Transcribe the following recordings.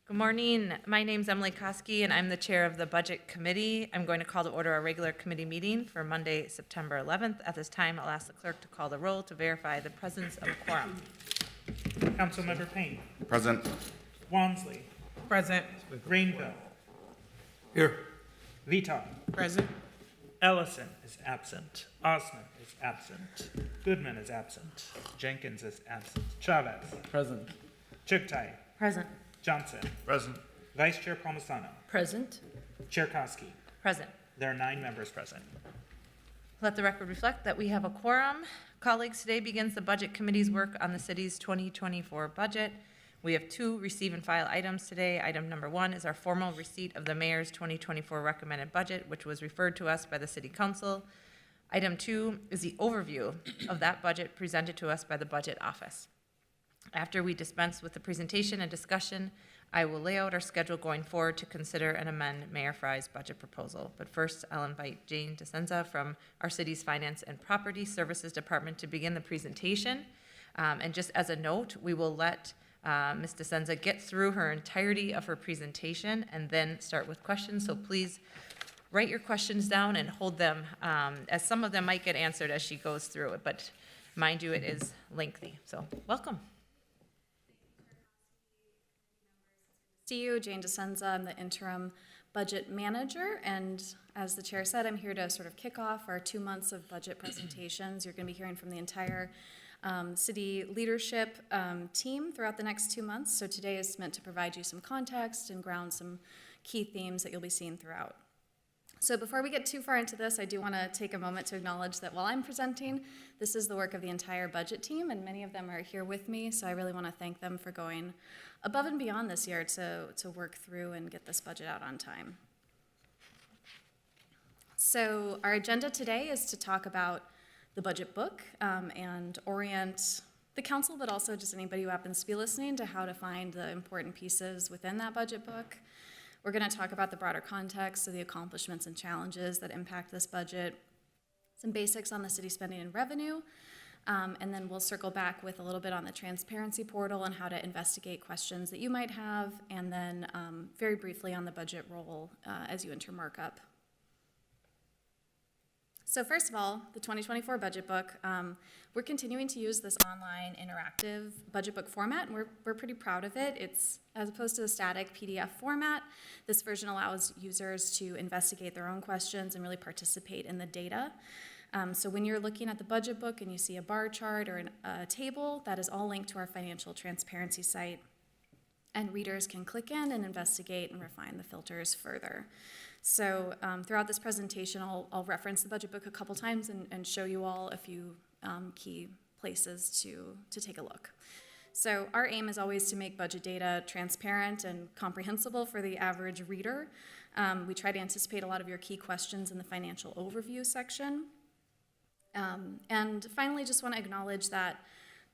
Good morning. My name's Emily Koski, and I'm the chair of the Budget Committee. I'm going to call to order our regular committee meeting for Monday, September 11th. At this time, I'll ask the clerk to call the roll to verify the presence of a quorum. Councilmember Payne. Present. Wansley. Present. Rainville. Here. Vitar. Present. Ellison is absent. Osman is absent. Goodman is absent. Jenkins is absent. Chavez. Present. Chugtai. Present. Johnson. Present. Vice Chair Palmisano. Present. Chair Koski. Present. There are 9 members present. Let the record reflect that we have a quorum. Colleagues, today begins the Budget Committee's work on the city's 2024 budget. We have 2 receive and file items today. Item number 1 is our formal receipt of the mayor's 2024 recommended budget, which was referred to us by the City Council. Item 2 is the overview of that budget presented to us by the Budget Office. After we dispense with the presentation and discussion, I will lay out our schedule going forward to consider and amend Mayor Fry's budget proposal. But first, I'll invite Jane DeSenza from our city's Finance and Property Services Department to begin the presentation. And just as a note, we will let Ms. DeSenza get through her entirety of her presentation and then start with questions. So please write your questions down and hold them, as some of them might get answered as she goes through it. But mind you, it is lengthy. So welcome. See you, Jane DeSenza. I'm the interim budget manager, and as the chair said, I'm here to sort of kick off our 2 months of budget presentations. You're going to be hearing from the entire city leadership team throughout the next 2 months. So today is meant to provide you some context and ground some key themes that you'll be seeing throughout. So before we get too far into this, I do want to take a moment to acknowledge that while I'm presenting, this is the work of the entire budget team, and many of them are here with me, so I really want to thank them for going above and beyond this year to work through and get this budget out on time. So our agenda today is to talk about the budget book and orient the council, but also just anybody who happens to be listening, to how to find the important pieces within that budget book. We're going to talk about the broader context of the accomplishments and challenges that impact this budget, some basics on the city spending and revenue, and then we'll circle back with a little bit on the transparency portal and how to investigate questions that you might have, and then very briefly on the budget roll as you enter markup. So first of all, the 2024 budget book, we're continuing to use this online interactive budget book format, and we're pretty proud of it. It's, as opposed to the static PDF format, this version allows users to investigate their own questions and really participate in the data. So when you're looking at the budget book and you see a bar chart or a table, that is all linked to our financial transparency site, and readers can click in and investigate and refine the filters further. So throughout this presentation, I'll reference the budget book a couple times and show you all a few key places to take a look. So our aim is always to make budget data transparent and comprehensible for the average reader. We try to anticipate a lot of your key questions in the financial overview section. And finally, just want to acknowledge that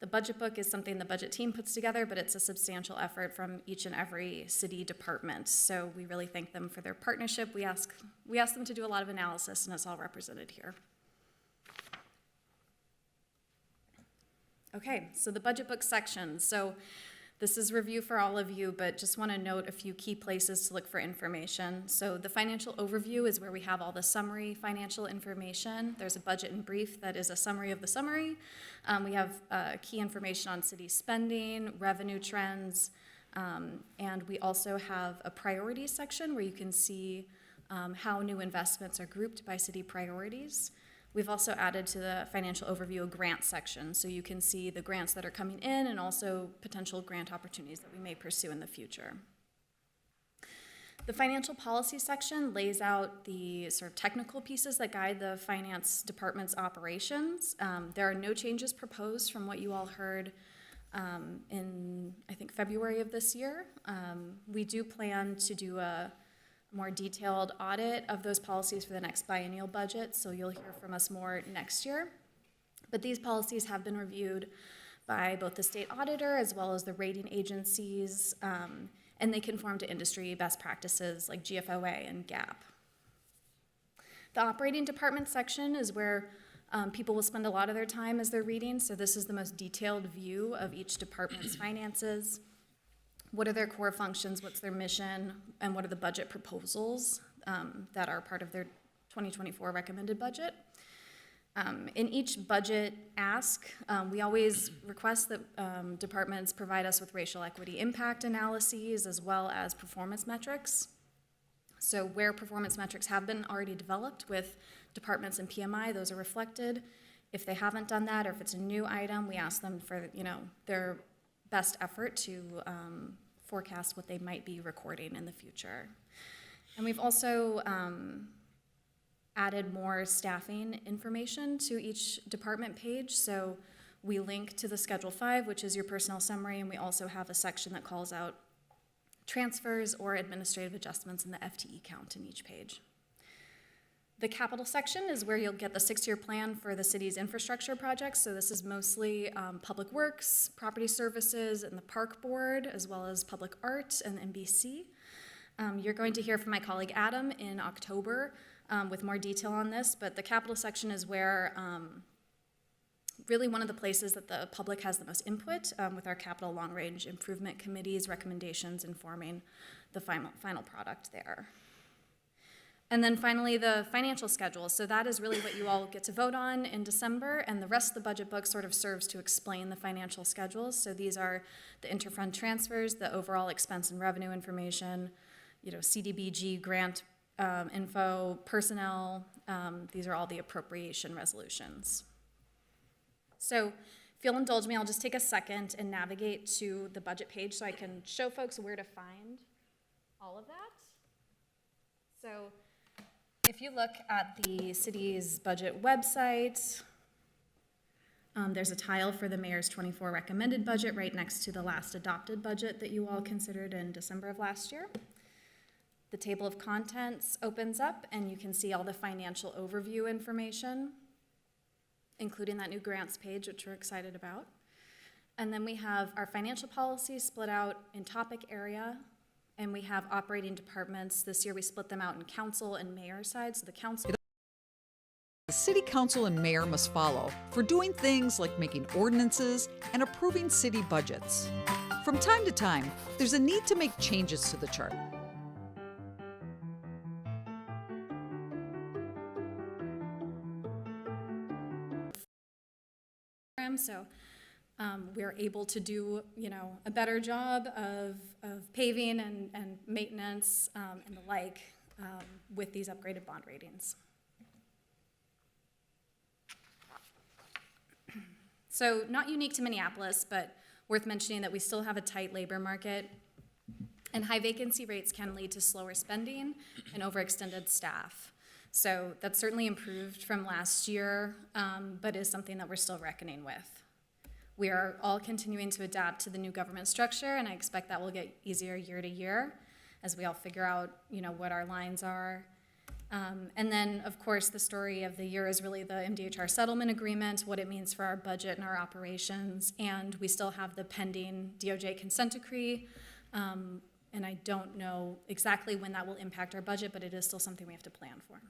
the budget book is something the budget team puts together, but it's a substantial effort from each and every city department. So we really thank them for their partnership. We ask them to do a lot of analysis, and it's all represented here. Okay, so the budget book section. So this is review for all of you, but just want to note a few key places to look for information. So the financial overview is where we have all the summary financial information. There's a budget in brief that is a summary of the summary. We have key information on city spending, revenue trends, and we also have a priorities section where you can see how new investments are grouped by city priorities. We've also added to the financial overview a grant section, so you can see the grants that are coming in and also potential grant opportunities that we may pursue in the future. The financial policy section lays out the sort of technical pieces that guide the finance department's operations. There are no changes proposed from what you all heard in, I think, February of this year. We do plan to do a more detailed audit of those policies for the next biennial budget, so you'll hear from us more next year. But these policies have been reviewed by both the state auditor as well as the rating agencies, and they conform to industry best practices like GFOA and GAAP. The operating department section is where people will spend a lot of their time as they're reading, so this is the most detailed view of each department's finances. what are their core functions, what's their mission, and what are the budget proposals that are part of their 2024 recommended budget. In each budget ask, we always request that departments provide us with racial equity impact analyses as well as performance metrics. So where performance metrics have been already developed with departments and PMI, those are reflected. If they haven't done that, or if it's a new item, we ask them for their best effort to forecast what they might be recording in the future. And we've also added more staffing information to each department page. So we link to the Schedule 5, which is your personnel summary, and we also have a section that calls out transfers or administrative adjustments in the FTE count in each page. The capital section is where you'll get the 6-year plan for the city's infrastructure projects. So this is mostly public works, property services, and the park board, as well as public art and NBC. You're going to hear from my colleague Adam in October with more detail on this, but the capital section is where really one of the places that the public has the most input with our capital long-range improvement committee's recommendations informing the final product there. And then finally, the financial schedule. So that is really what you all get to vote on in December, and the rest of the budget book sort of serves to explain the financial schedules. So these are the interfund transfers, the overall expense and revenue information, CDBG grant info, personnel. These are all the appropriation resolutions. So if you'll indulge me, I'll just take a second and navigate to the budget page so I can show folks where to find all of that. So if you look at the city's budget website, there's a tile for the mayor's 24 recommended budget right next to the last adopted budget that you all considered in December of last year. The table of contents opens up and you can see all the financial overview information, including that new grants page, which we're excited about. And then we have our financial policies split out in topic area, and we have operating departments. This year we split them out in council and mayor side. So the council. The city council and mayor must follow for doing things like making ordinances and approving city budgets. From time to time, there's a need to make changes to the chart. So we're able to do, a better job of paving and maintenance and the like with these upgraded bond ratings. So not unique to Minneapolis, but worth mentioning that we still have a tight labor market, and high vacancy rates can lead to slower spending and overextended staff. So that's certainly improved from last year, but is something that we're still reckoning with. We are all continuing to adapt to the new government structure, and I expect that will get easier year to year as we all figure out, what our lines are. And then, of course, the story of the year is really the MDHR settlement agreement, what it means for our budget and our operations, and we still have the pending DOJ consent decree, and I don't know exactly when that will impact our budget, but it is still something we have to plan for.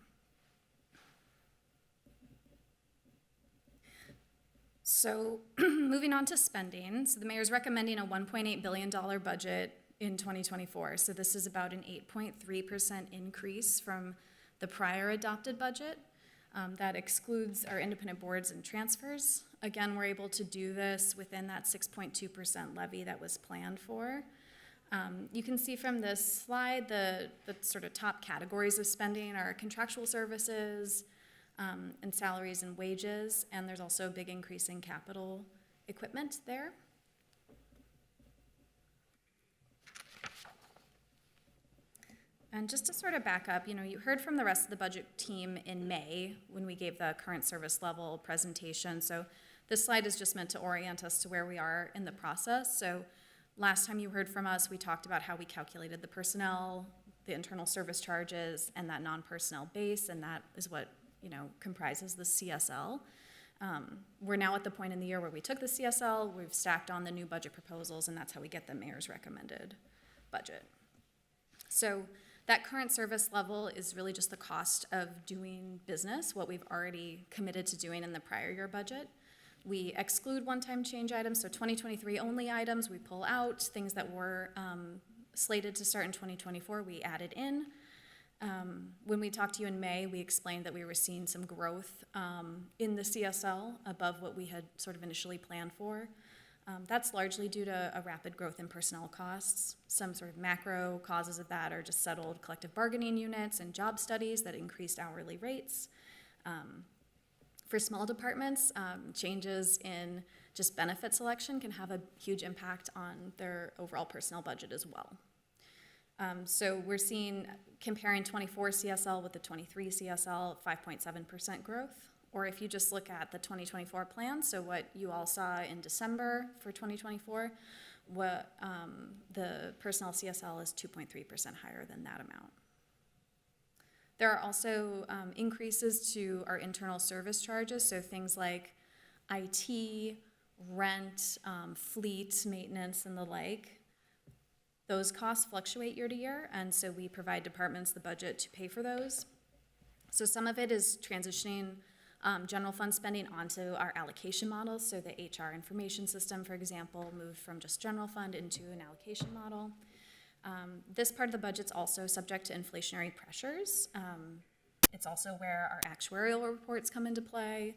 So moving on to spending, so the mayor's recommending a $1.8 billion budget in 2024. So this is about an 8.3% increase from the prior adopted budget. That excludes our independent boards and transfers. Again, we're able to do this within that 6.2% levy that was planned for. You can see from this slide the sort of top categories of spending are contractual services, and salaries and wages, and there's also a big increase in capital equipment there. And just to sort of back up, you heard from the rest of the budget team in May when we gave the current service level presentation. So this slide is just meant to orient us to where we are in the process. So last time you heard from us, we talked about how we calculated the personnel, the internal service charges, and that non-personnel base, and that is what comprises the CSL. We're now at the point in the year where we took the CSL, we've stacked on the new budget proposals, and that's how we get the mayor's recommended budget. So that current service level is really just the cost of doing business, what we've already committed to doing in the prior year budget. We exclude one-time change items, so 2023 only items we pull out. Things that were slated to start in 2024, we added in. When we talked to you in May, we explained that we were seeing some growth in the CSL above what we had sort of initially planned for. That's largely due to a rapid growth in personnel costs. Some sort of macro causes of that are just settled collective bargaining units and job studies that increased hourly rates. For small departments, changes in just benefit selection can have a huge impact on their overall personnel budget as well. So we're seeing, comparing 24 CSL with the 23 CSL, 5.7% growth. Or if you just look at the 2024 plan, so what you all saw in December for 2024, what the personnel CSL is 2.3% higher than that amount. There are also increases to our internal service charges, so things like IT, rent, fleet, maintenance, and the like. Those costs fluctuate year to year, and so we provide departments the budget to pay for those. So some of it is transitioning general fund spending onto our allocation models. So the HR information system, for example, moved from just general fund into an allocation model. This part of the budget's also subject to inflationary pressures. It's also where our actuarial reports come into play,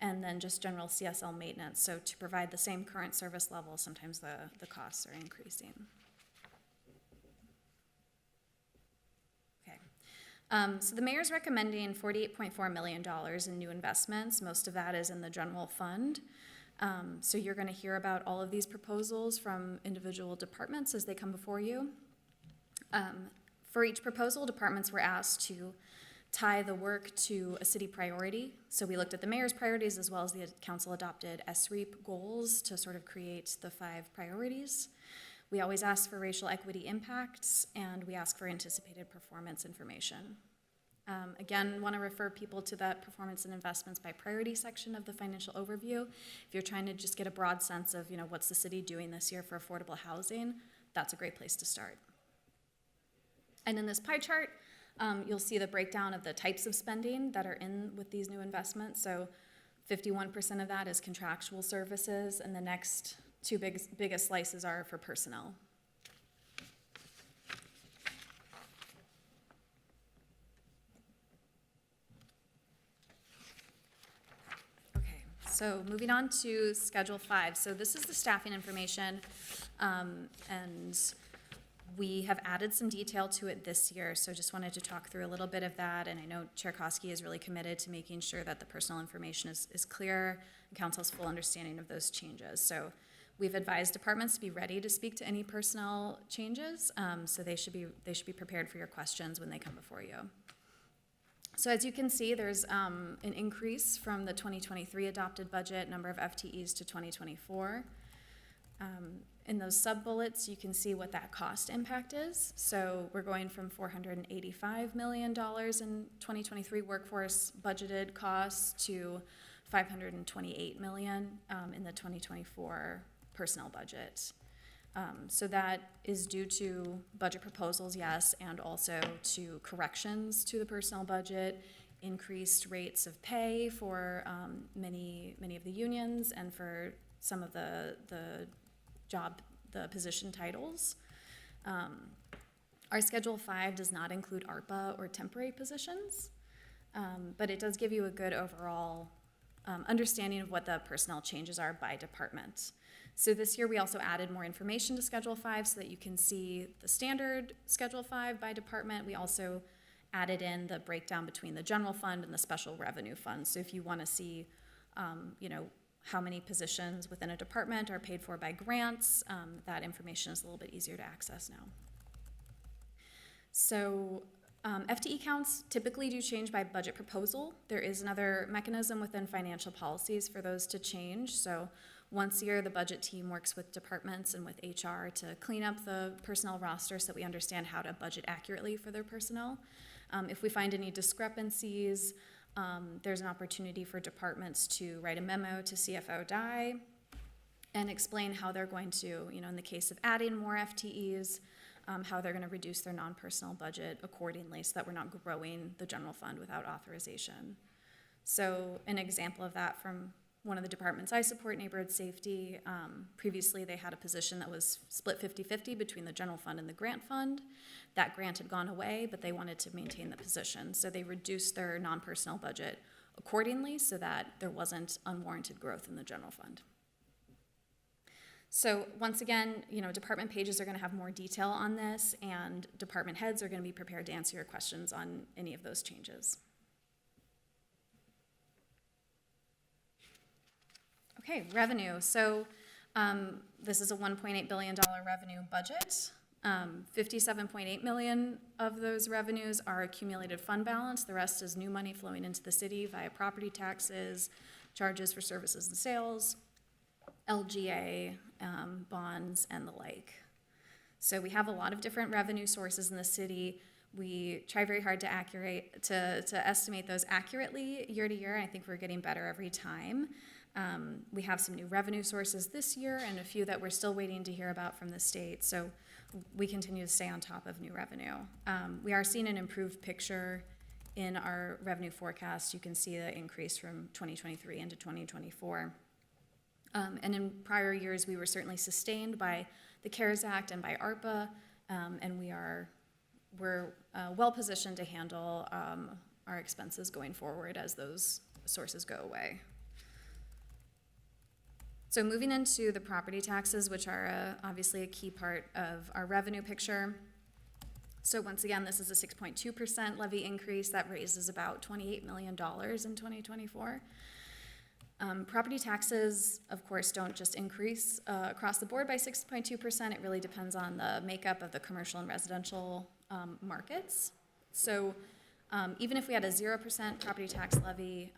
and then just general CSL maintenance. So to provide the same current service level, sometimes the costs are increasing. So the mayor's recommending $48.4 million in new investments. Most of that is in the general fund. So you're going to hear about all of these proposals from individual departments as they come before you. For each proposal, departments were asked to tie the work to a city priority. So we looked at the mayor's priorities as well as the council adopted SREAP goals to sort of create the 5 priorities. We always ask for racial equity impacts, and we ask for anticipated performance information. Again, want to refer people to that performance and investments by priority section of the financial overview. If you're trying to just get a broad sense of, what's the city doing this year for affordable housing, that's a great place to start. And in this pie chart, you'll see the breakdown of the types of spending that are in with these new investments. So 51% of that is contractual services, and the next 2 biggest slices are for personnel. Okay, so moving on to Schedule 5. So this is the staffing information, and we have added some detail to it this year, so just wanted to talk through a little bit of that, and I know Chair Koski is really committed to making sure that the personnel information is clear and council's full understanding of those changes. So we've advised departments to be ready to speak to any personnel changes, so they should be prepared for your questions when they come before you. So as you can see, there's an increase from the 2023 adopted budget number of FTEs to 2024. In those sub-bullets, you can see what that cost impact is. So we're going from $485 million in 2023 workforce budgeted costs to $528 million in the 2024 personnel budget. So that is due to budget proposals, yes, and also to corrections to the personnel budget, increased rates of pay for many of the unions and for some of the position titles. Our Schedule 5 does not include ARPA or temporary positions, but it does give you a good overall understanding of what the personnel changes are by department. So this year we also added more information to Schedule 5 so that you can see the standard Schedule 5 by department. We also added in the breakdown between the general fund and the special revenue fund. So if you want to see, how many positions within a department are paid for by grants, that information is a little bit easier to access now. So FTE counts typically do change by budget proposal. There is another mechanism within financial policies for those to change. So once a year, the budget team works with departments and with HR to clean up the personnel roster so that we understand how to budget accurately for their personnel. If we find any discrepancies, there's an opportunity for departments to write a memo to CFO DI and explain how they're going to, in the case of adding more FTEs, how they're going to reduce their non-personnel budget accordingly so that we're not growing the general fund without authorization. So an example of that from one of the departments I support, neighborhood safety, previously they had a position that was split 50-50 between the general fund and the grant fund. That grant had gone away, but they wanted to maintain the position. So they reduced their non-personnel budget accordingly so that there wasn't unwarranted growth in the general fund. So once again, department pages are going to have more detail on this, and department heads are going to be prepared to answer your questions on any of those changes. Okay, revenue. So this is a $1.8 billion revenue budget. 57.8 million of those revenues are accumulated fund balance. The rest is new money flowing into the city via property taxes, charges for services and sales, LGA, bonds, and the like. So we have a lot of different revenue sources in the city. We try very hard to estimate those accurately year to year. I think we're getting better every time. We have some new revenue sources this year and a few that we're still waiting to hear about from the state. So we continue to stay on top of new revenue. We are seeing an improved picture in our revenue forecast. You can see the increase from 2023 into 2024. And in prior years, we were certainly sustained by the CARES Act and by ARPA, and we're well positioned to handle our expenses going forward as those sources go away. So moving into the property taxes, which are obviously a key part of our revenue picture. So once again, this is a 6.2% levy increase that raises about $28 million in 2024. Property taxes, of course, don't just increase across the board by 6.2%. It really depends on the makeup of the commercial and residential markets. So even if we had a 0% property tax levy,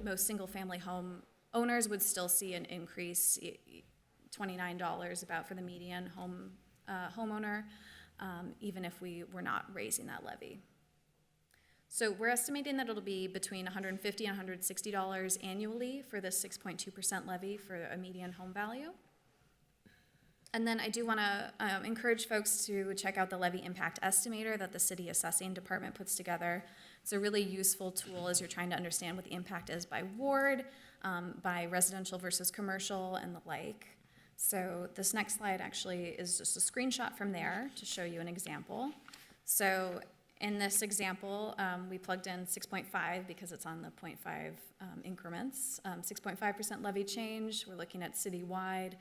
most single-family home owners would still see an increase, $29 about for the median homeowner, even if we were not raising that levy. So we're estimating that it'll be between $150 and $160 annually for this 6.2% levy for a median home value. And then I do want to encourage folks to check out the levy impact estimator that the city assessing department puts together. It's a really useful tool as you're trying to understand what the impact is by ward, by residential versus commercial, and the like. So this next slide actually is just a screenshot from there to show you an example. So in this example, we plugged in 6.5 because it's on the 0.5 increments. 6.5% levy change. We're looking at citywide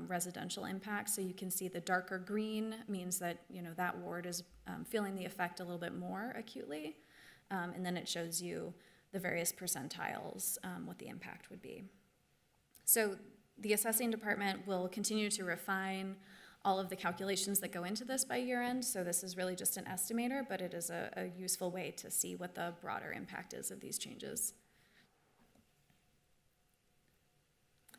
residential impact. So you can see the darker green means that that ward is feeling the effect a little bit more acutely, and then it shows you the various percentiles, what the impact would be. So the assessing department will continue to refine all of the calculations that go into this by year end. So this is really just an estimator, but it is a useful way to see what the broader impact is of these changes.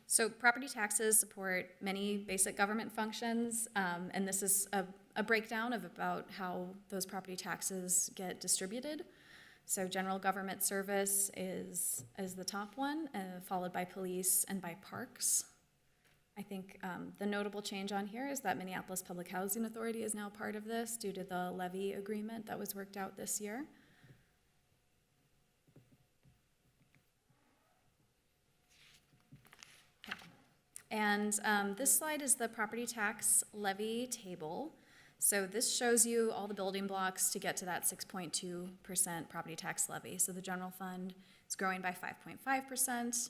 So property taxes support many basic government functions, and this is a breakdown of about how those property taxes get distributed. So general government service is the top one, followed by police and by parks. I think the notable change on here is that Minneapolis Public Housing Authority is now part of this due to the levy agreement that was worked out this year. Okay. And this slide is the property tax levy table. So this shows you all the building blocks to get to that 6.2% property tax levy. So the general fund is growing by 5.5%.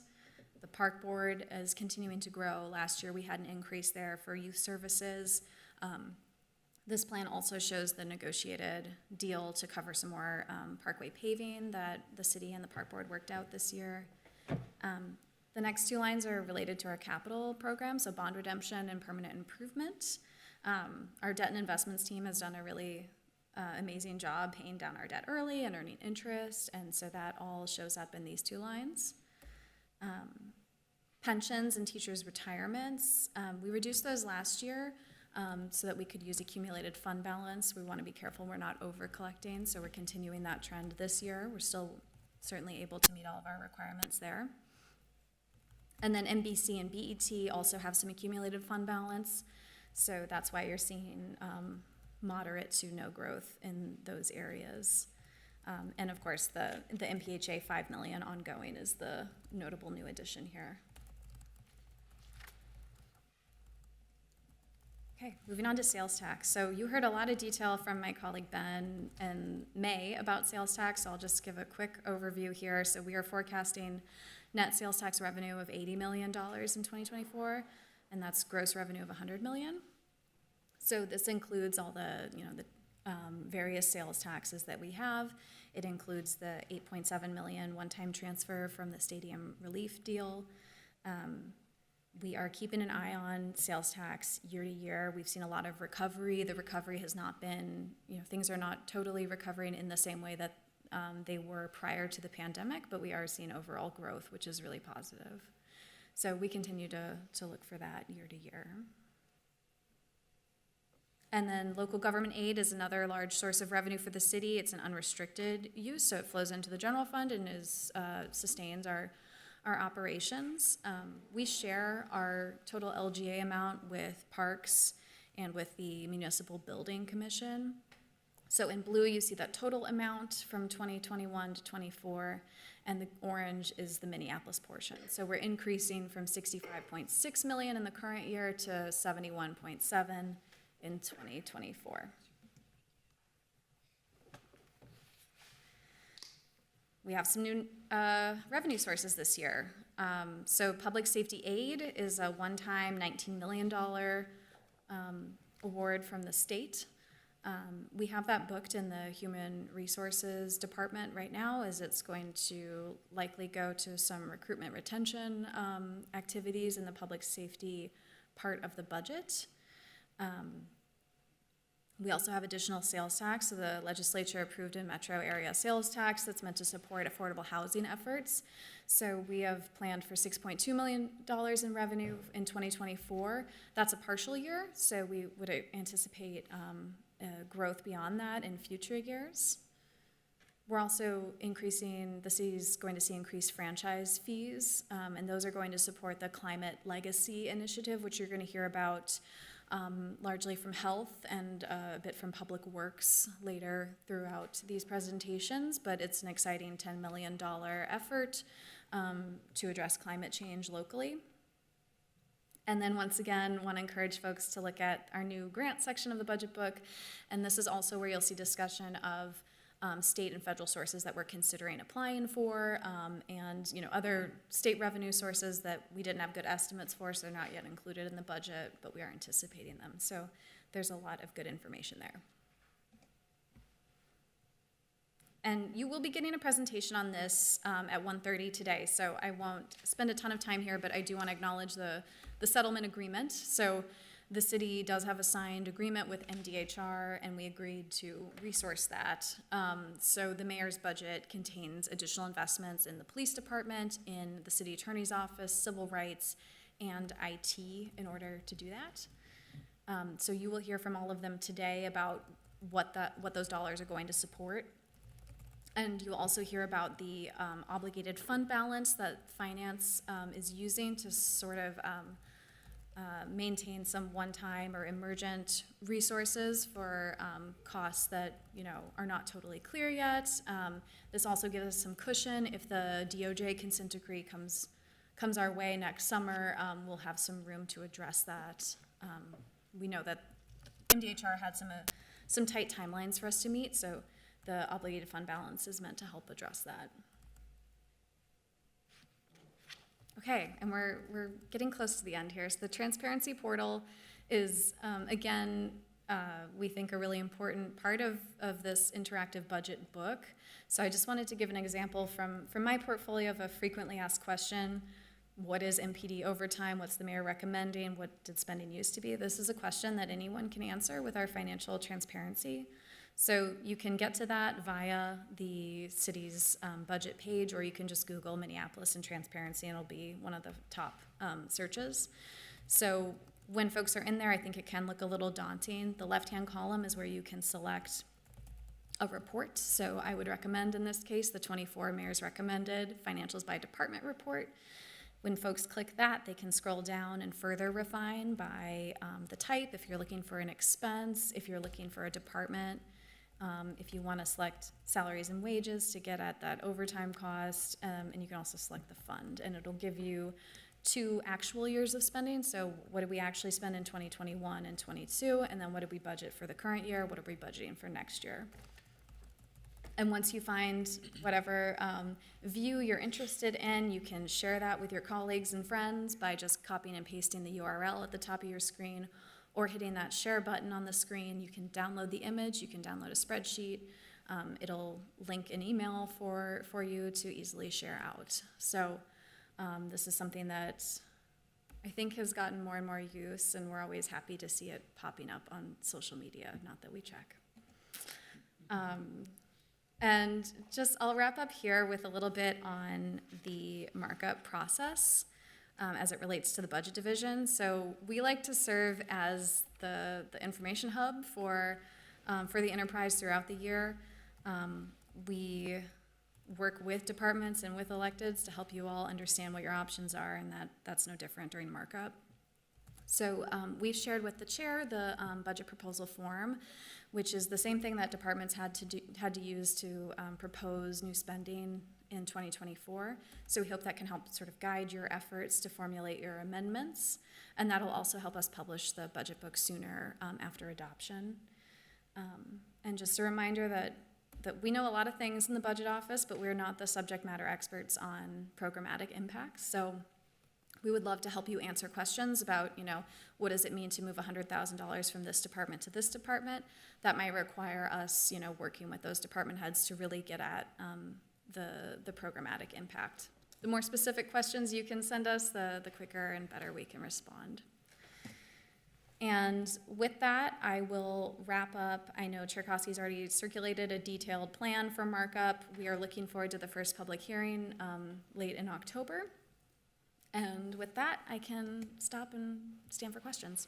The park board is continuing to grow. Last year we had an increase there for youth services. This plan also shows the negotiated deal to cover some more parkway paving that the city and the park board worked out this year. The next two lines are related to our capital program, so bond redemption and permanent improvement. Our debt and investments team has done a really amazing job paying down our debt early and earning interest, and so that all shows up in these two lines. Pensions and teachers' retirements, we reduced those last year so that we could use accumulated fund balance. We want to be careful we're not over-collecting, so we're continuing that trend this year. We're still certainly able to meet all of our requirements there. And then NBC and BET also have some accumulated fund balance, so that's why you're seeing moderate to no growth in those areas. And of course, the MPHA 5 million ongoing is the notable new addition here. Okay, moving on to sales tax. So you heard a lot of detail from my colleague Ben and May about sales tax. So I'll just give a quick overview here. So we are forecasting net sales tax revenue of $80 million in 2024, and that's gross revenue of $100 million. So this includes all the, various sales taxes that we have. It includes the $8.7 million one-time transfer from the stadium relief deal. We are keeping an eye on sales tax year to year. We've seen a lot of recovery. The recovery has not been, things are not totally recovering in the same way that they were prior to the pandemic, but we are seeing overall growth, which is really positive. So we continue to look for that year to year. And then local government aid is another large source of revenue for the city. It's an unrestricted use, so it flows into the general fund and sustains our operations. We share our total LGA amount with Parks and with the Municipal Building Commission. So in blue, you see that total amount from 2021 to 24, and the orange is the Minneapolis portion. So we're increasing from 65.6 million in the current year to 71.7 in 2024. We have some new revenue sources this year. So public safety aid is a one-time $19 million award from the state. We have that booked in the Human Resources Department right now, as it's going to likely go to some recruitment retention activities in the public safety part of the budget. We also have additional sales tax. So the legislature approved a metro area sales tax that's meant to support affordable housing efforts. So we have planned for $6.2 million in revenue in 2024. That's a partial year, so we would anticipate growth beyond that in future years. We're also the city's going to see increased franchise fees, and those are going to support the Climate Legacy Initiative, which you're going to hear about largely from health and a bit from public works later throughout these presentations, but it's an exciting $10 million effort to address climate change locally. And then once again, want to encourage folks to look at our new grant section of the budget book, and this is also where you'll see discussion of state and federal sources that we're considering applying for, and other state revenue sources that we didn't have good estimates for, so they're not yet included in the budget, but we are anticipating them. So there's a lot of good information there. And you will be getting a presentation on this at 1:30 today, so I won't spend a ton of time here, but I do want to acknowledge the settlement agreement. So the city does have a signed agreement with MDHR, and we agreed to resource that. So the mayor's budget contains additional investments in the police department, in the city attorney's office, civil rights, and IT in order to do that. So you will hear from all of them today about what those dollars are going to support. And you'll also hear about the obligated fund balance that finance is using to sort of maintain some one-time or emergent resources for costs that are not totally clear yet. This also gives us some cushion if the DOJ consent decree comes our way next summer. We'll have some room to address that. We know that MDHR had some tight timelines for us to meet, so the obligated fund balance is meant to help address that. Okay, and we're getting close to the end here. So the transparency portal is, again, we think a really important part of this interactive budget book. So I just wanted to give an example from my portfolio of a frequently asked question. What is MPD overtime? What's the mayor recommending? What did spending used to be? This is a question that anyone can answer with our financial transparency. So you can get to that via the city's budget page, or you can just Google Minneapolis and transparency, and it'll be one of the top searches. So when folks are in there, I think it can look a little daunting. The left-hand column is where you can select a report. So I would recommend, in this case, the 24 mayor's recommended financials by department report. When folks click that, they can scroll down and further refine by the type, if you're looking for an expense, if you're looking for a department. if you want to select salaries and wages to get at that overtime cost, and you can also select the fund, and it'll give you 2 actual years of spending. So what did we actually spend in 2021 and 22, and then what did we budget for the current year? What are we budgeting for next year? And once you find whatever view you're interested in, you can share that with your colleagues and friends by just copying and pasting the URL at the top of your screen, or hitting that share button on the screen. You can download the image, you can download a spreadsheet. It'll link an email for you to easily share out. So this is something that I think has gotten more and more use, and we're always happy to see it popping up on social media, not that we check. And just, I'll wrap up here with a little bit on the markup process as it relates to the budget division. So we like to serve as the information hub for the enterprise throughout the year. We work with departments and with electeds to help you all understand what your options are, and that's no different during markup. So we've shared with the chair the budget proposal form, which is the same thing that departments had to use to propose new spending in 2024. So we hope that can help sort of guide your efforts to formulate your amendments, and that'll also help us publish the budget book sooner after adoption. And just a reminder that we know a lot of things in the budget office, but we're not the subject matter experts on programmatic impacts. So we would love to help you answer questions about, what does it mean to move $100,000 from this department to this department? That might require us, working with those department heads to really get at the programmatic impact. The more specific questions you can send us, the quicker and better we can respond. And with that, I will wrap up. I know Cherkowski's already circulated a detailed plan for markup. We are looking forward to the first public hearing late in October. And with that, I can stop and stand for questions.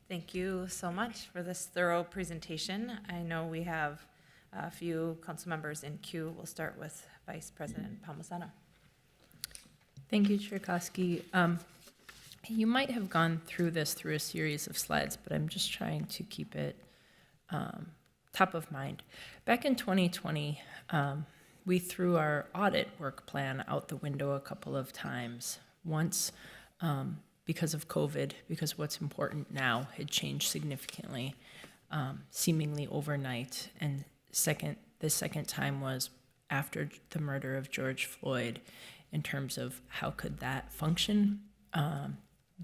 Thank you so much for this thorough presentation. I know we have a few council members in queue. We'll start with Vice President Palmisano. Thank you, Cherkowski. You might have gone through this through a series of slides, but I'm just trying to keep it top of mind. Back in 2020, we threw our audit work plan out the window a couple of times. Once because of COVID, because what's important now had changed significantly, seemingly overnight. And the second time was after the murder of George Floyd, in terms of how could that function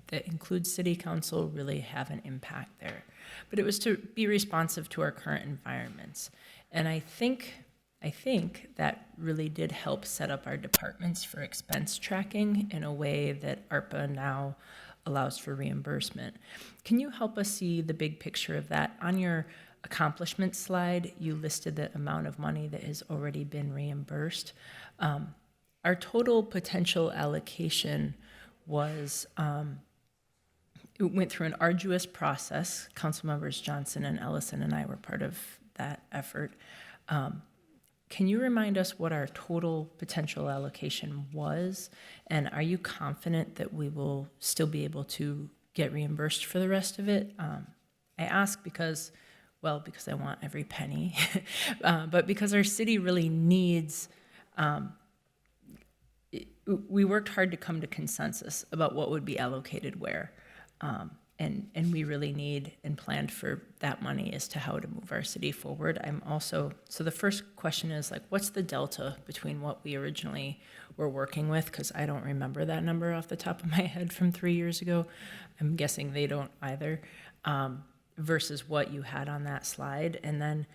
that includes city council really have an impact there. But it was to be responsive to our current environments. And I think that really did help set up our departments for expense tracking in a way that ARPA now allows for reimbursement. Can you help us see the big picture of that? On your accomplishment slide, you listed the amount of money that has already been reimbursed. Our total potential allocation was, it went through an arduous process. Council members Johnson and Ellison and I were part of that effort. Can you remind us what our total potential allocation was? And are you confident that we will still be able to get reimbursed for the rest of it? I ask because I want every penny, but because our city really needs, we worked hard to come to consensus about what would be allocated where. And we really need and planned for that money as to how to move our city forward. So the first question is what's the delta between what we originally were working with? Because I don't remember that number off the top of my head from 3 years ago. I'm guessing they don't either, versus what you had on that slide. And then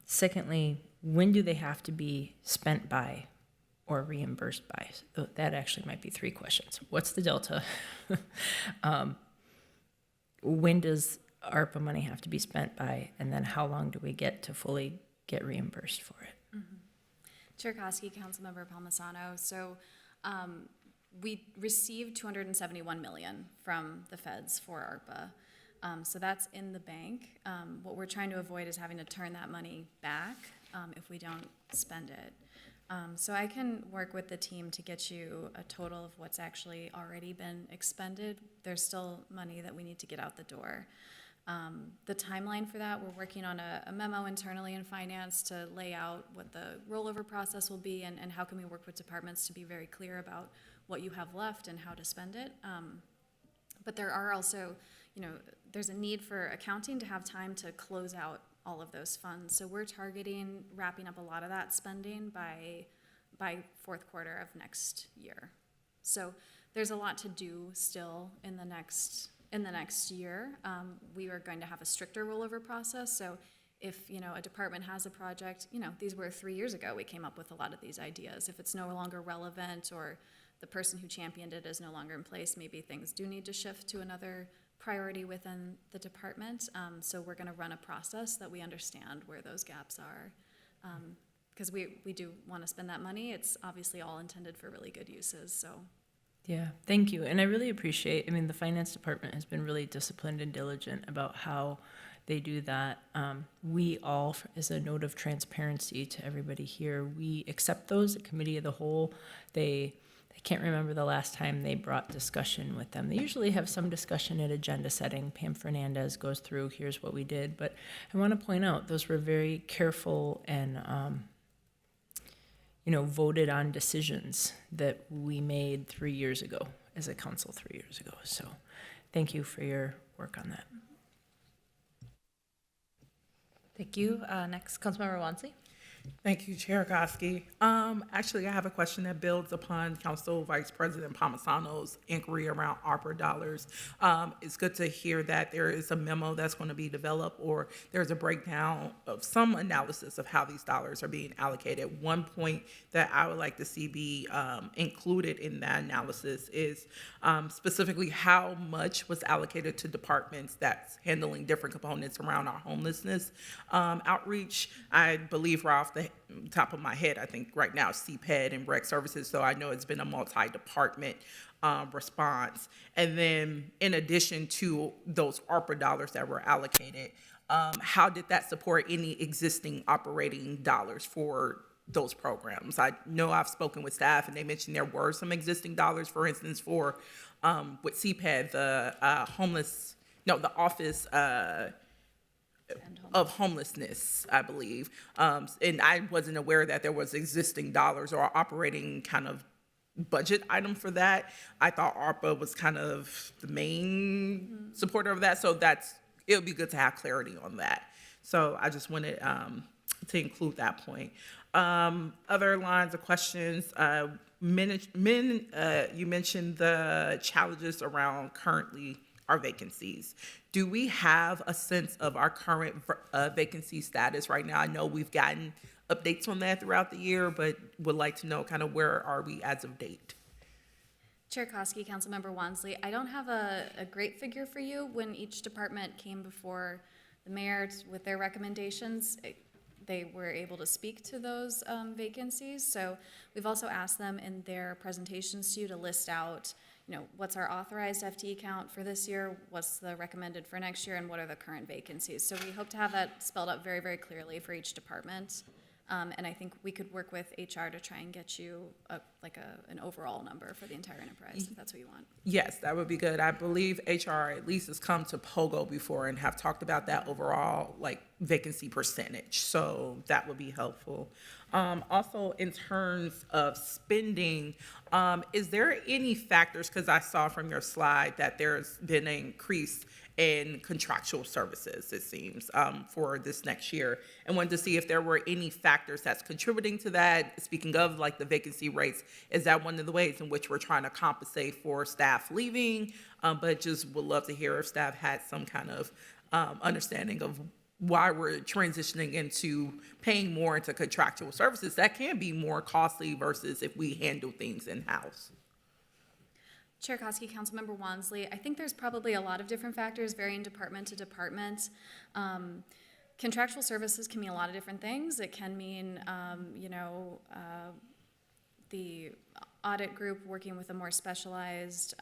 secondly, when do they have to be spent by or reimbursed by? So that actually might be 3 questions. What's the delta? When does ARPA money have to be spent by, and then how long do we get to fully get reimbursed for it? Cherkowski, Councilmember Palmisano. So we received $271 million from the feds for ARPA. So that's in the bank. What we're trying to avoid is having to turn that money back if we don't spend it. So I can work with the team to get you a total of what's actually already been expended. There's still money that we need to get out the door. The timeline for that, we're working on a memo internally in finance to lay out what the rollover process will be and how can we work with departments to be very clear about what you have left and how to spend it. But there are also, there's a need for accounting to have time to close out all of those funds. So we're targeting wrapping up a lot of that spending by fourth quarter of next year. So there's a lot to do still in the next year. We are going to have a stricter rollover process. So if, a department has a project, these were 3 years ago, we came up with a lot of these ideas. If it's no longer relevant or the person who championed it is no longer in place, maybe things do need to shift to another priority within the department. So we're gonna run a process that we understand where those gaps are. Because we do wanna spend that money. It's obviously all intended for really good uses, so. Yeah, thank you. And I really appreciate, the finance department has been really disciplined and diligent about how they do that. We all, as a note of transparency to everybody here, we accept those at committee of the whole. I can't remember the last time they brought discussion with them. They usually have some discussion at agenda setting. Pam Fernandez goes through, here's what we did. But I want to point out, those were very careful and, voted on decisions that we made 3 years ago as a council 3 years ago. So thank you for your work on that. Thank you. Next, Councilmember Wansley. Thank you, Chair Koski. Actually, I have a question that builds upon Council Vice President Palmisano's inquiry around ARPA dollars. It's good to hear that there is a memo that's going to be developed, or there's a breakdown of some analysis of how these dollars are being allocated. One point that I would like to see be included in that analysis is specifically how much was allocated to departments that's handling different components around our homelessness outreach. I believe, Ralph, the top of my head, I think right now CPED and Rec Services, so I know it's been a multi-department response. And then in addition to those ARPA dollars that were allocated, how did that support any existing operating dollars for those programs? I know I've spoken with staff and they mentioned there were some existing dollars, for instance, for with CPED, the office of homelessness, I believe. And I wasn't aware that there was existing dollars or operating kind of budget item for that. I thought ARPA was kind of the main supporter of that. So it would be good to have clarity on that. So I just wanted to include that point. Other lines of questions, you mentioned the challenges around currently our vacancies. Do we have a sense of our current vacancy status right now? I know we've gotten updates on that throughout the year, but would like to know kind of where are we as of date? Chair Koski, Councilmember Wansley, I don't have a great figure for you. When each department came before the mayor with their recommendations, they were able to speak to those vacancies. So we've also asked them in their presentations to you to list out, what's our authorized FTE count for this year, what's the recommended for next year, and what are the current vacancies. So we hope to have that spelled out very, very clearly for each department. And I think we could work with HR to try and get you an overall number for the entire enterprise, if that's what you want. Yes, that would be good. I believe HR at least has come to POGO before and have talked about that overall vacancy percentage. So that would be helpful. Also, in terms of spending, is there any factors, because I saw from your slide that there's been an increase in contractual services, it seems, for this next year, and wanted to see if there were any factors that's contributing to that. Speaking of the vacancy rates, is that one of the ways in which we're trying to compensate for staff leaving? But just would love to hear if staff had some kind of understanding of why we're transitioning into paying more into contractual services that can be more costly versus if we handle things in-house. Chair Koski, Councilmember Wansley, I think there's probably a lot of different factors varying department to department. Contractual services can mean a lot of different things. It can mean, the audit group working with a more specialized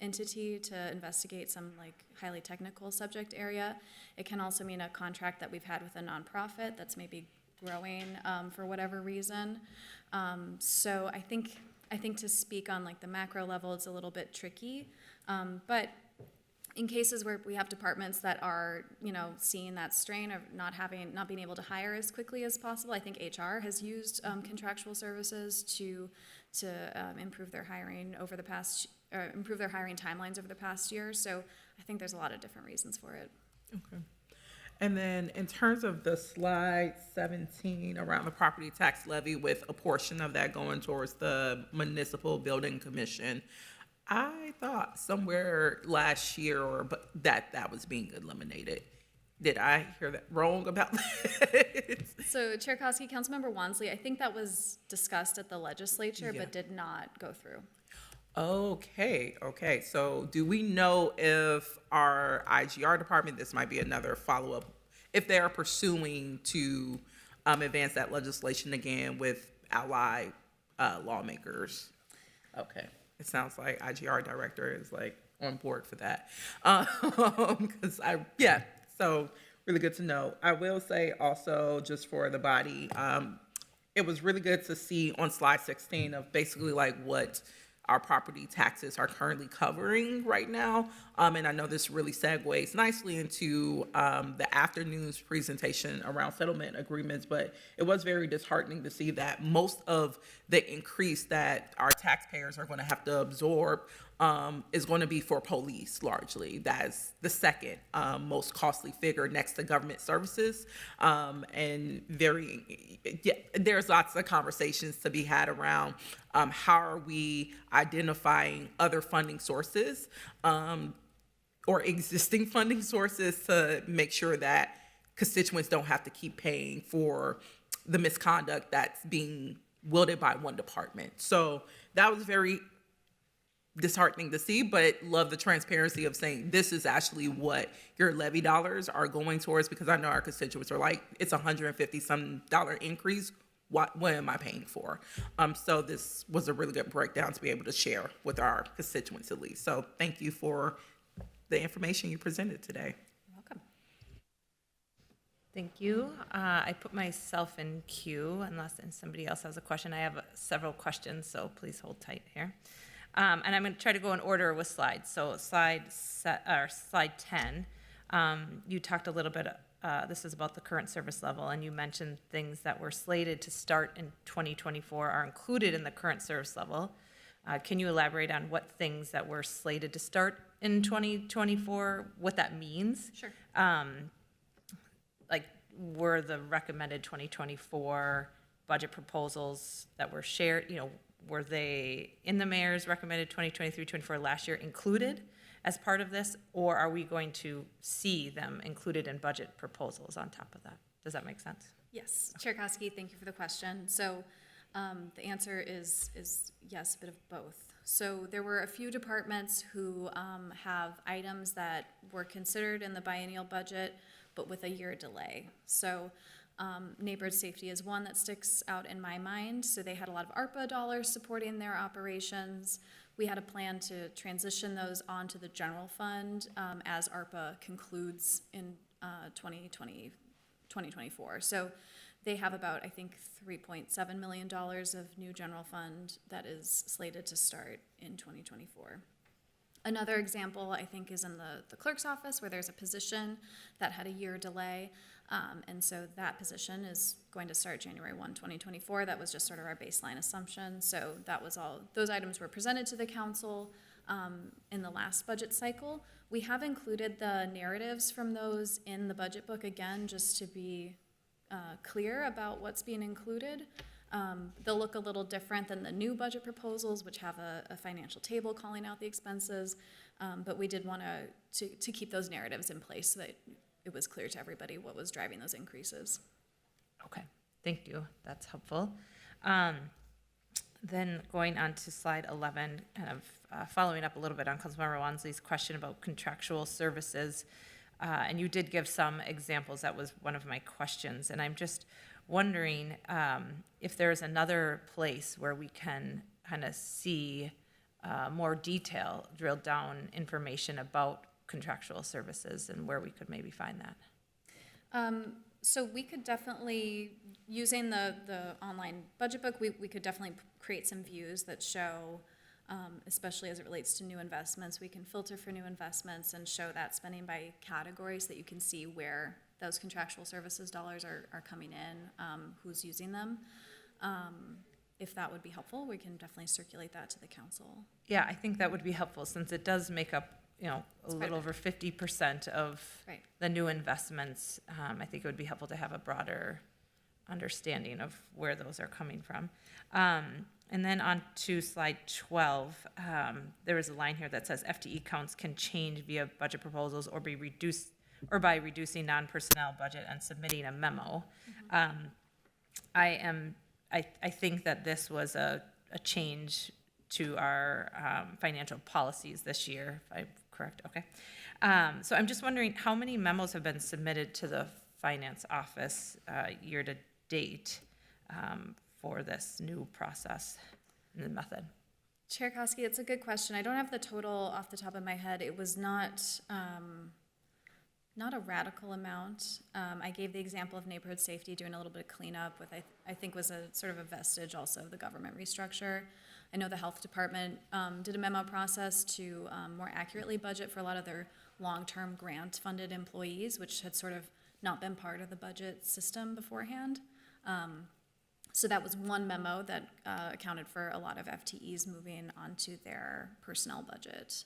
entity to investigate some highly technical subject area. It can also mean a contract that we've had with a nonprofit that's maybe growing for whatever reason. So I think to speak on the macro level, it's a little bit tricky. But in cases where we have departments that are, seeing that strain of not being able to hire as quickly as possible, I think HR has used contractual services to improve their hiring improve their hiring timelines over the past year. So I think there's a lot of different reasons for it. Okay. And then in terms of the slide 17 around the property tax levy with a portion of that going towards the municipal building commission, I thought somewhere last year that was being eliminated. Did I hear that wrong about that? So Chair Koski, Councilmember Wansley, I think that was discussed at the legislature, Yeah. but did not go through. Okay. So do we know if our IGR department, this might be another follow-up, if they are pursuing to advance that legislation again with allied lawmakers? Okay. It sounds like IGR director is like on board for that. So really good to know. I will say also, just for the body, it was really good to see on slide 16 of basically like what our property taxes are currently covering right now. And I know this really segues nicely into the afternoon's presentation around settlement agreements, but it was very disheartening to see that most of the increase that our taxpayers are going to have to absorb is going to be for police largely. That is the second most costly figure next to government services. There's lots of conversations to be had around how are we identifying other funding sources or existing funding sources to make sure that constituents don't have to keep paying for the misconduct that's being wielded by one department. So that was very disheartening to see, but love the transparency of saying this is actually what your levy dollars are going towards, because I know our constituents are like, it's $150 some increase. What am I paying for? So this was a really good breakdown to be able to share with our constituents at least. So thank you for the information you presented today. Welcome. Thank you. I put myself in queue unless somebody else has a question. I have several questions, so please hold tight here. And I'm going to try to go in order with slides. So slide 10, you talked a little bit, this is about the current service level, and you mentioned things that were slated to start in 2024 are included in the current service level. Can you elaborate on what things that were slated to start in 2024, what that means? Sure. Like, were the recommended 2024 budget proposals that were shared, were they in the mayor's recommended 2023-24 last year included as part of this, or are we going to see them included in budget proposals on top of that? Does that make sense? Yes, Chair Koski, thank you for the question. So the answer is yes, a bit of both. So there were a few departments who have items that were considered in the biennial budget, but with a year delay. So neighborhood safety is one that sticks out in my mind. So they had a lot of ARPA dollars supporting their operations. We had a plan to transition those onto the general fund as ARPA concludes in 2024. So they have about, I think, $3.7 million of new general fund that is slated to start in 2024. Another example, I think, is in the clerk's office, where there's a position that had a year delay. And so that position is going to start January 1, 2024. That was just sort of our baseline assumption. So that was all, those items were presented to the council in the last budget cycle. We have included the narratives from those in the budget book again, just to be clear about what's being included. They'll look a little different than the new budget proposals, which have a financial table calling out the expenses, but we did want to keep those narratives in place so that it was clear to everybody what was driving those increases. Okay, thank you. That's helpful. Then going on to slide 11, kind of following up a little bit on Councilmember Wansley's question about contractual services, and you did give some examples. That was one of my questions, and I'm just wondering if there's another place where we can kind of see more detail, drilled down information about contractual services and where we could maybe find that. So we could definitely, using the online budget book, we could definitely create some views that show especially as it relates to new investments. We can filter for new investments and show that spending by category so that you can see where those contractual services dollars are coming in, who's using them. If that would be helpful, we can definitely circulate that to the council. Yeah, I think that would be helpful since it does make up, a quite a little bit. over 50% of Right. the new investments. I think it would be helpful to have a broader understanding of where those are coming from. And then on to slide 12, there is a line here that says FTE counts can change via budget proposals or be reduced, or by reducing non-personnel budget and submitting a memo. I think that this was a change to our financial policies this year, if I'm correct, okay. So I'm just wondering, how many memos have been submitted to the finance office year to date for this new process and the method? Chair Koski, it's a good question. I don't have the total off the top of my head. It was not a radical amount. I gave the example of neighborhood safety doing a little bit of cleanup with, I think was a sort of a vestige also of the government restructure. I know the health department did a memo process to more accurately budget for a lot of their long-term grant-funded employees, which had sort of not been part of the budget system beforehand. So that was one memo that accounted for a lot of FTEs moving onto their personnel budget.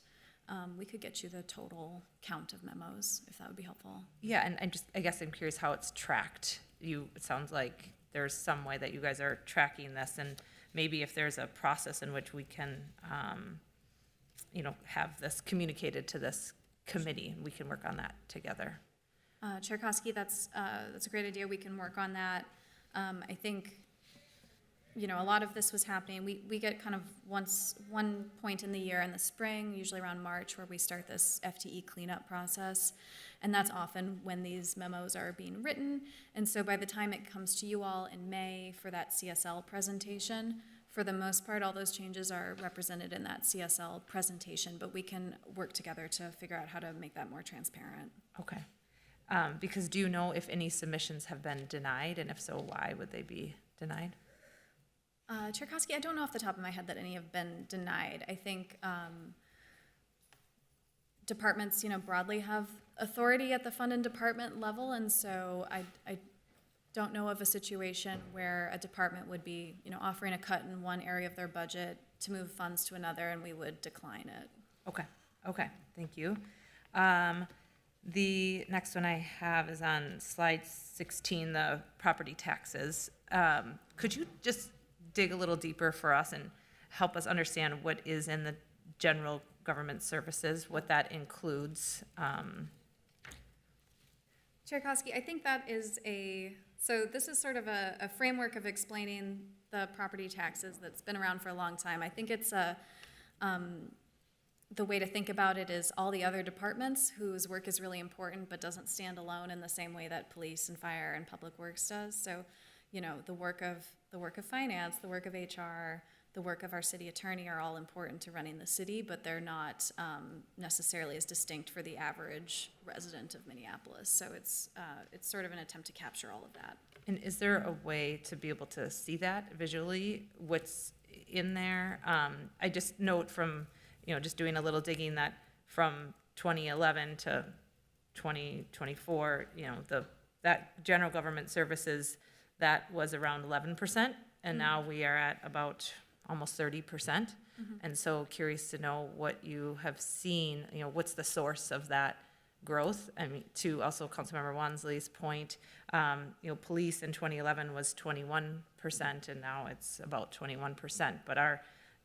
We could get you the total count of memos, if that would be helpful. Yeah, and I guess I'm curious how it's tracked. It sounds like there's some way that you guys are tracking this, and maybe if there's a process in which we can, have this communicated to this committee, we can work on that together. Chair Koski, that's a great idea. We can work on that. I think, a lot of this was happening. We get kind of one point in the year in the spring, usually around March, where we start this FTE cleanup process. And that's often when these memos are being written. And so by the time it comes to you all in May for that CSL presentation, for the most part, all those changes are represented in that CSL presentation, but we can work together to figure out how to make that more transparent. Okay. Because do you know if any submissions have been denied, and if so, why would they be denied? Chair Koski, I don't know off the top of my head that any have been denied. I think departments, broadly have authority at the fund and department level, and so I don't know of a situation where a department would be, offering a cut in one area of their budget to move funds to another, and we would decline it. Okay, thank you. The next one I have is on slide 16, the property taxes. Could you just dig a little deeper for us and help us understand what is in the general government services, what that includes? Chair Koski, I think that is so this is sort of a framework of explaining the property taxes that's been around for a long time. I think it's the way to think about it is all the other departments whose work is really important but doesn't stand alone in the same way that police and fire and public works does. So, the work of finance, the work of HR, the work of our city attorney are all important to running the city, but they're not necessarily as distinct for the average resident of Minneapolis. So it's sort of an attempt to capture all of that. And is there a way to be able to see that visually, what's in there? I just note from, just doing a little digging that from 2011 to 2024, that general government services, that was around 11%, and now we are at about almost 30%. And so curious to know what you have seen, what's the source of that growth? I mean, to also Councilmember Wansley's point, police in 2011 was 21%, and now it's about 21%. But our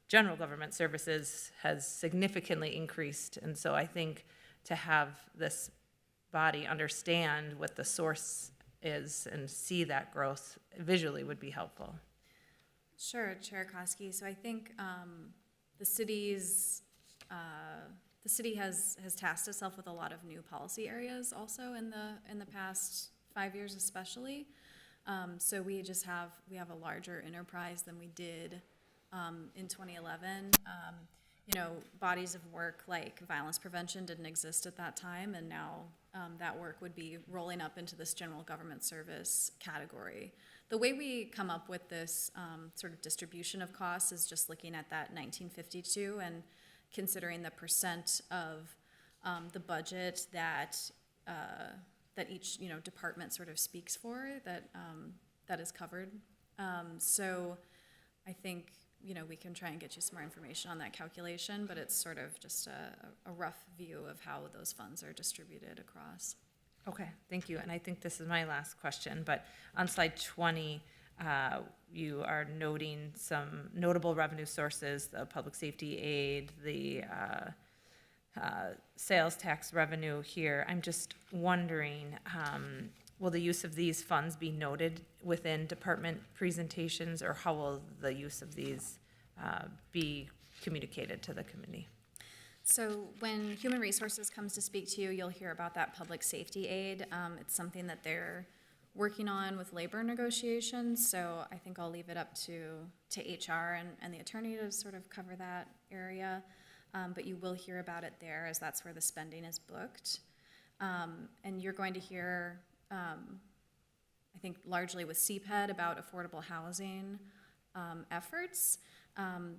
general government services has significantly increased, and so I think to have this body understand what the source is and see that growth visually would be helpful. Sure, Chair Koski. So I think the city has tasked itself with a lot of new policy areas also in the past 5 years especially. So we have a larger enterprise than we did in 2011. Bodies of work like violence prevention didn't exist at that time, and now that work would be rolling up into this general government service category. the way we come up with this sort of distribution of costs is just looking at that 1952 and considering the percent of the budget that that each department sort of speaks for, that is covered. So I think we can try and get you some more information on that calculation, but it's sort of just a rough view of how those funds are distributed across. Okay, thank you. And I think this is my last question, but on slide 20, you are noting some notable revenue sources, the public safety aid, the sales tax revenue here. I'm just wondering, will the use of these funds be noted within department presentations, or how will the use of these be communicated to the committee? So when Human Resources comes to speak to you, you'll hear about that public safety aid. It's something that they're working on with labor negotiations, so I think I'll leave it up to HR and the attorney to sort of cover that area. But you will hear about it there, as that's where the spending is booked. And you're going to hear, I think largely with CPED, about affordable housing efforts.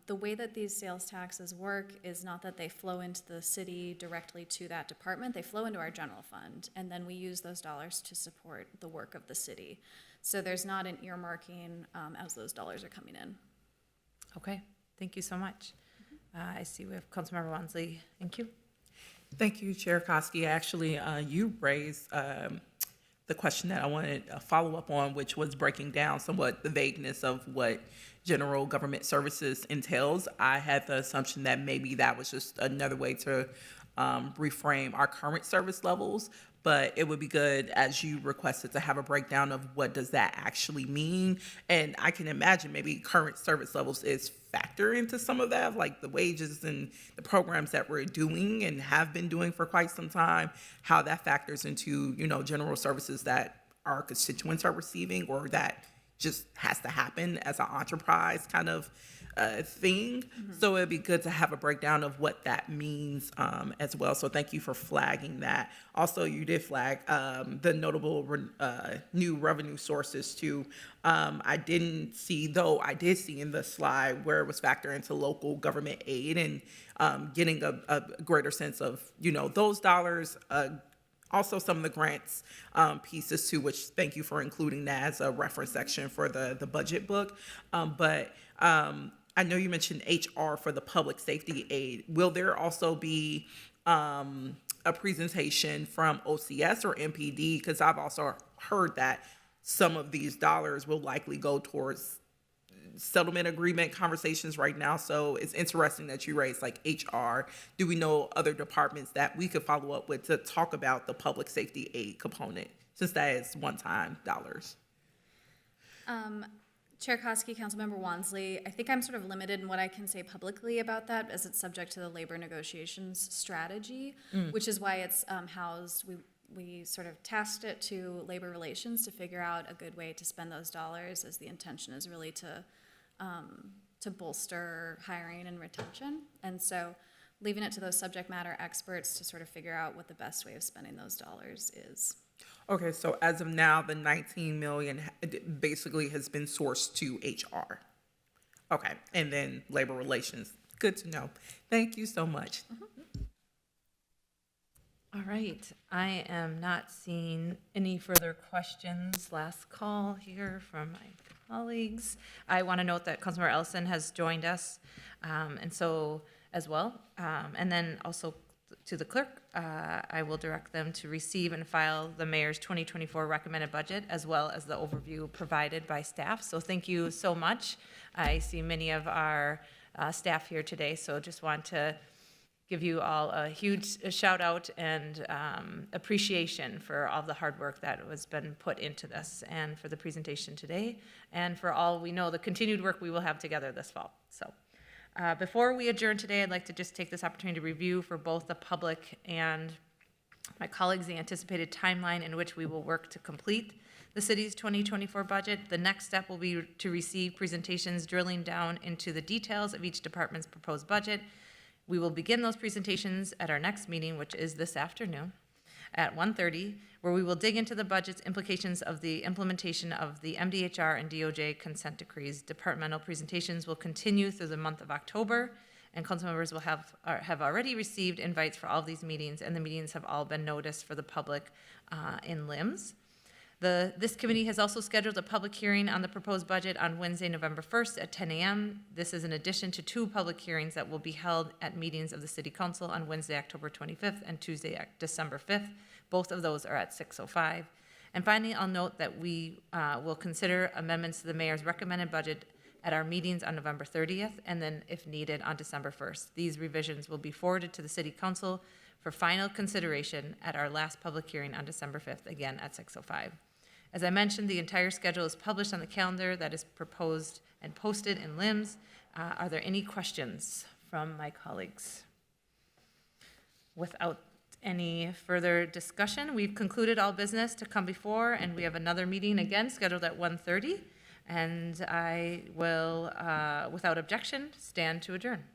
The way that these sales taxes work is not that they flow into the city directly to that department. They flow into our general fund, and then we use those dollars to support the work of the city. So there's not an earmarking as those dollars are coming in. Okay, thank you so much. I see we have Councilmember Wansley. Thank you. Thank you, Chair Koski. Actually, you raised the question that I wanted a follow-up on, which was breaking down somewhat the vagueness of what general government services entails. I had the assumption that maybe that was just another way to reframe our current service levels, but it would be good, as you requested, to have a breakdown of what does that actually mean. And I can imagine maybe current service levels is factor into some of that, like the wages and the programs that we're doing and have been doing for quite some time, how that factors into, general services that our constituents are receiving, or that just has to happen as an enterprise kind of thing. Mm-hmm. So it'd be good to have a breakdown of what that means as well. So thank you for flagging that. Also, you did flag the notable new revenue sources too. I didn't see, though I did see in the slide where it was factored into local government aid and getting a greater sense of, those dollars, also some of the grants pieces too, which thank you for including that as a reference section for the budget book. But I know you mentioned HR for the public safety aid. Will there also be a presentation from OCS or MPD? Because I've also heard that some of these dollars will likely go towards settlement agreement conversations right now. So it's interesting that you raised like HR. Do we know other departments that we could follow up with to talk about the public safety aid component, since that is one-time dollars? Chair Koski, Councilmember Wansley, I think I'm sort of limited in what I can say publicly about that, as it's subject to the labor negotiations strategy, which is why it's housed. We sort of tasked it to labor relations to figure out a good way to spend those dollars, as the intention is really to bolster hiring and retention. And so leaving it to those subject matter experts to sort of figure out what the best way of spending those dollars is. Okay, so as of now, the 19 million basically has been sourced to HR. Okay, and then labor relations. Good to know. Thank you so much. Mm-hmm. All right, I am not seeing any further questions. Last call here from my colleagues. I want to note that Councilmember Ellison has joined us, and so as well. And then also to the clerk, I will direct them to receive and file the mayor's 2024 recommended budget, as well as the overview provided by staff. So thank you so much. I see many of our staff here today, so just want to give you all a huge shout out and appreciation for all the hard work that has been put into this, and for the presentation today, and for all we know the continued work we will have together this fall. So before we adjourn today, I'd like to just take this opportunity to review for both the public and my colleagues the anticipated timeline in which we will work to complete the city's 2024 budget. The next step will be to receive presentations drilling down into the details of each department's proposed budget. We will begin those presentations at our next meeting, which is this afternoon. at 1:30, where we will dig into the budget's implications of the implementation of the MDHR and DOJ consent decrees. Departmental presentations will continue through the month of October, and council members will have already received invites for all of these meetings, and the meetings have all been noticed for the public in LIMS. This committee has also scheduled a public hearing on the proposed budget on Wednesday, November 1st at 10 a.m. This is in addition to 2 public hearings that will be held at meetings of the City Council on Wednesday, October 25th and Tuesday, December 5th. Both of those are at 6:05. And finally, I'll note that we will consider amendments to the mayor's recommended budget at our meetings on November 30th, and then, if needed, on December 1st. These revisions will be forwarded to the City Council for final consideration at our last public hearing on December 5th, again at 6:05. As I mentioned, the entire schedule is published on the calendar that is proposed and posted in LIMS. Are there any questions from my colleagues? Without any further discussion, we've concluded all business to come before, and we have another meeting again scheduled at 1:30. And I will, without objection, stand to adjourn.